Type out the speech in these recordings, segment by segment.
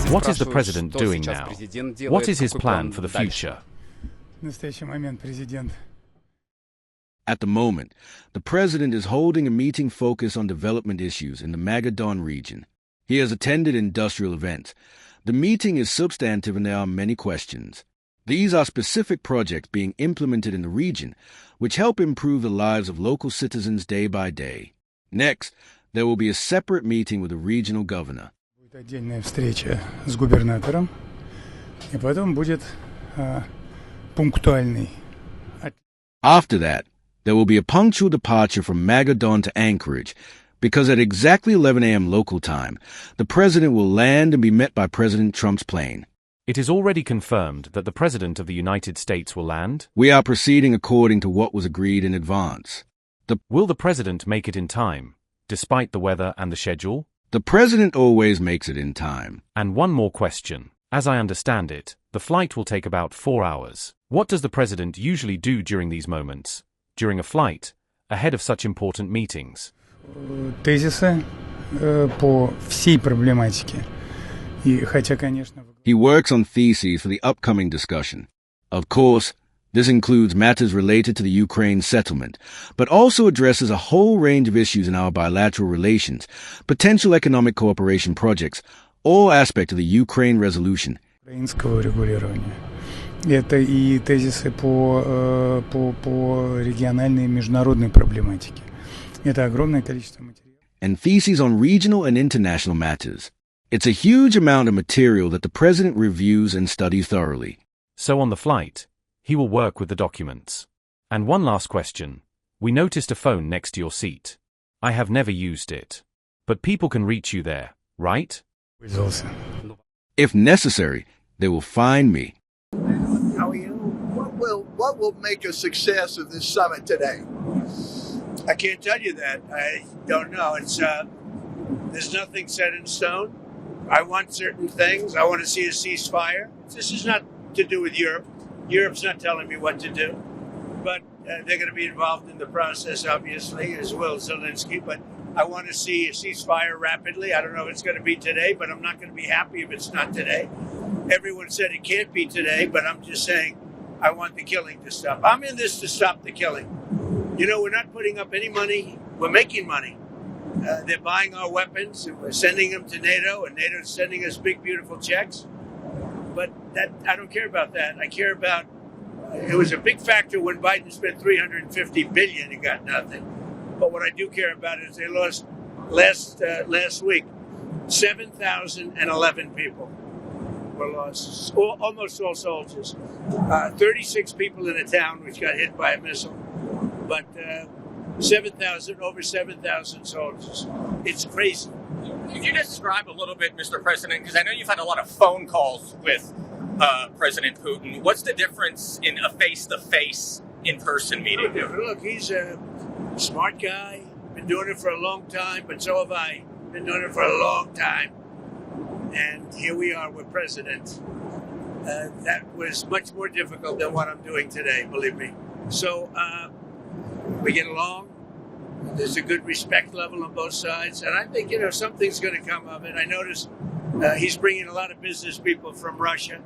What is the president doing now? What is his plan for the future? At the moment, the president is holding a meeting focused on development issues in the Magadan region. He has attended industrial events. The meeting is substantive and there are many questions. These are specific projects being implemented in the region, which help improve the lives of local citizens day by day. Next, there will be a separate meeting with the regional governor. Отдельная встреча с губернатором, и потом будет пунктуальный. After that, there will be a punctual departure from Magadan to Anchorage, because at exactly 11 a.m. local time, the president will land and be met by President Trump's plane. It is already confirmed that the President of the United States will land? We are proceeding according to what was agreed in advance. Will the President make it in time, despite the weather and the schedule? The President always makes it in time. And one more question. As I understand it, the flight will take about 4 hours. What does the President usually do during these moments, during a flight, ahead of such important meetings? Тезисы по всей проблематике. И хотя, конечно... He works on theses for the upcoming discussion. Of course, this includes matters related to the Ukraine settlement, but also addresses a whole range of issues in our bilateral relations, potential economic cooperation projects, all aspects of the Ukraine resolution. Украинского регулирования. Это и тезисы по региональной и международной проблематике. Это огромное количество материала. And theses on regional and international matters. It's a huge amount of material that the president reviews and studies thoroughly. So on the flight, he will work with the documents. And one last question. We noticed a phone next to your seat. I have never used it. But people can reach you there, right? If necessary, they will find me. How are you? What will make a success of this summit today? I can't tell you that. I don't know. There's nothing set in stone. I want certain things. I want to see a ceasefire. This is not to do with Europe. Europe's not telling me what to do. But they're going to be involved in the process, obviously, as will Zelensky. But I want to see a ceasefire rapidly. I don't know if it's going to be today, but I'm not going to be happy if it's not today. Everyone said it can't be today, but I'm just saying I want the killing to stop. I'm in this to stop the killing. You know, we're not putting up any money. We're making money. They're buying our weapons, and we're sending them to NATO, and NATO's sending us big, beautiful checks. But I don't care about that. I care about, it was a big factor when Biden spent $350 billion and got nothing. But what I do care about is they lost last week, 7,011 people were lost, almost all soldiers. 36 people in a town which got hit by a missile. But over 7,000 soldiers. It's crazy. Could you describe a little bit, Mr. President, because I know you've had a lot of phone calls with President Putin. What's the difference in a face-to-face, in-person meeting? Look, he's a smart guy, been doing it for a long time, but so have I. Been doing it for a long time. And here we are with President. That was much more difficult than what I'm doing today, believe me. So we get along. There's a good respect level on both sides. And I think, something's going to come of it. I noticed he's bringing a lot of business people from Russia.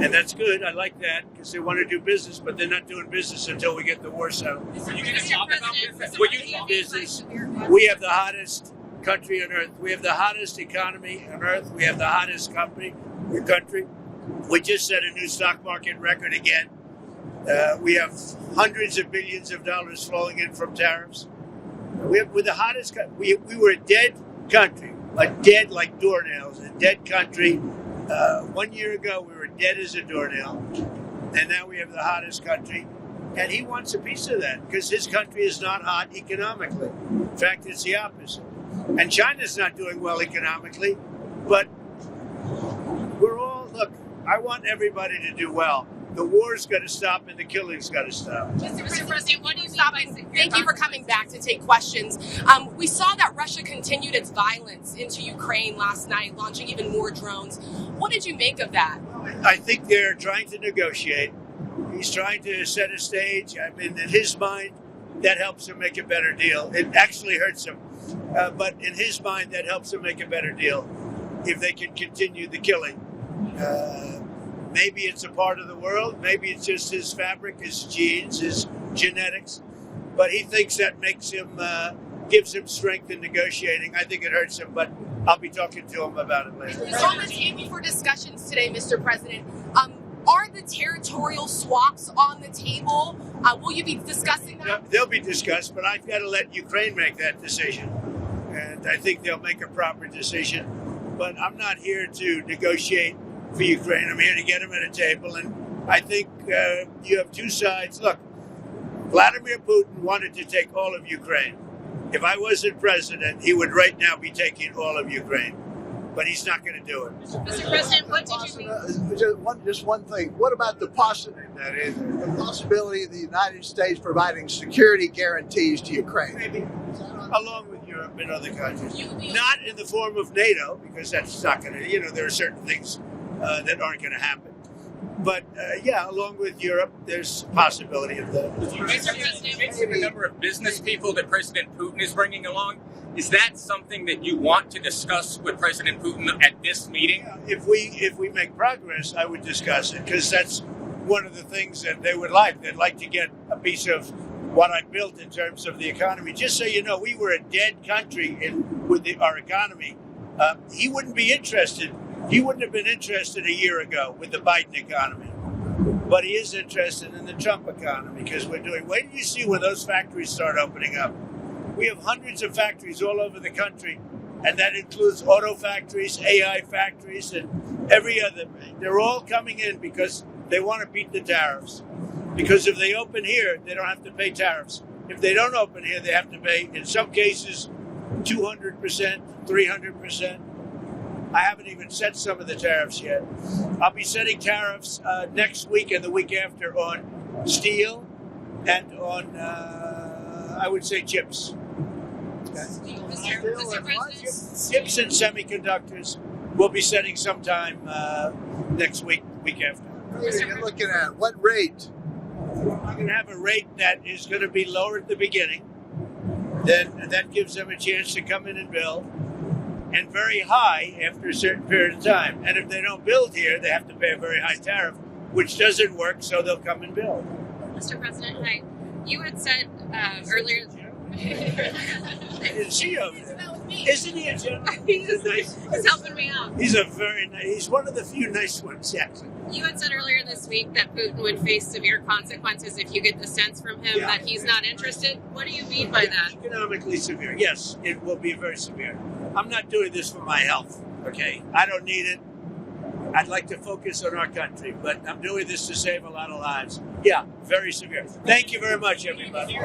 And that's good. I like that because they want to do business, but they're not doing business until we get the war settled. You can talk about business. Business. We have the hottest country on earth. We have the hottest economy on earth. We have the hottest country. We just set a new stock market record again. We have hundreds of billions of dollars flowing in from tariffs. We're the hottest. We were a dead country, dead like doornails, a dead country. 1 year ago, we were dead as a doornail, and now we have the hottest country. And he wants a piece of that because his country is not hot economically. In fact, it's the opposite. And China's not doing well economically, but look, I want everybody to do well. The war's got to stop and the killing's got to stop. Mr. President, what do you stop? Thank you for coming back to take questions. We saw that Russia continued its violence into Ukraine last night, launching even more drones. What did you make of that? I think they're trying to negotiate. He's trying to set a stage. I mean, in his mind, that helps him make a better deal. It actually hurts him. But in his mind, that helps him make a better deal. if they can continue the killing. Maybe it's a part of the world. Maybe it's just his fabric, his genes, his genetics. But he thinks that makes him, gives him strength in negotiating. I think it hurts him, but I'll be talking to him about it later. It's on the table for discussions today, Mr. President. Are the territorial swaps on the table? Will you be discussing that? They'll be discussed, but I've got to let Ukraine make that decision. And I think they'll make a proper decision. But I'm not here to negotiate for Ukraine. I'm here to get them at a table. And I think you have two sides. Look, Vladimir Putin wanted to take all of Ukraine. If I wasn't president, he would right now be taking all of Ukraine. But he's not going to do it. Mr. President, what did you mean? Just one thing. What about the possibility of the United States providing security guarantees to Ukraine? Maybe. Along with Europe and other countries. Not in the form of NATO, because that's not going to, there are certain things that aren't going to happen. But, along with Europe, there's a possibility of that. Mr. President, the number of business people that President Putin is bringing along, is that something that you want to discuss with President Putin at this meeting? If we make progress, I would discuss it, because that's one of the things that they would like. They'd like to get a piece of what I built in terms of the economy. Just so you know, we were a dead country with our economy. He wouldn't be interested. He wouldn't have been interested a year ago with the Biden economy. But he is interested in the Trump economy, because wait till you see when those factories start opening up. We have hundreds of factories all over the country, and that includes auto factories, AI factories, and every other. They're all coming in because they want to beat the tariffs. Because if they open here, they don't have to pay tariffs. If they don't open here, they have to pay, in some cases, 200%, 300%. I haven't even set some of the tariffs yet. I'll be setting tariffs next week and the week after on steel and on, I would say, chips. Mr. President. Chips and semiconductors we'll be setting sometime next week after. You're looking at what rate? I'm going to have a rate that is going to be lower at the beginning. Then that gives them a chance to come in and build. And very high after a certain period of time. And if they don't build here, they have to pay a very high tariff, which doesn't work, so they'll come and build. Mr. President, hi. You had said earlier... Is she over there? Isn't he a general? He's helping me out. He's a very nice, he's one of the few nice ones, actually. You had said earlier this week that Putin would face severe consequences if you get the sense from him that he's not interested. What do you mean by that? Economically severe. Yes, it will be very severe. I'm not doing this for my health, okay? I don't need it. I'd like to focus on our country, but I'm doing this to save a lot of lives. Yeah, very severe. Thank you very much, everybody.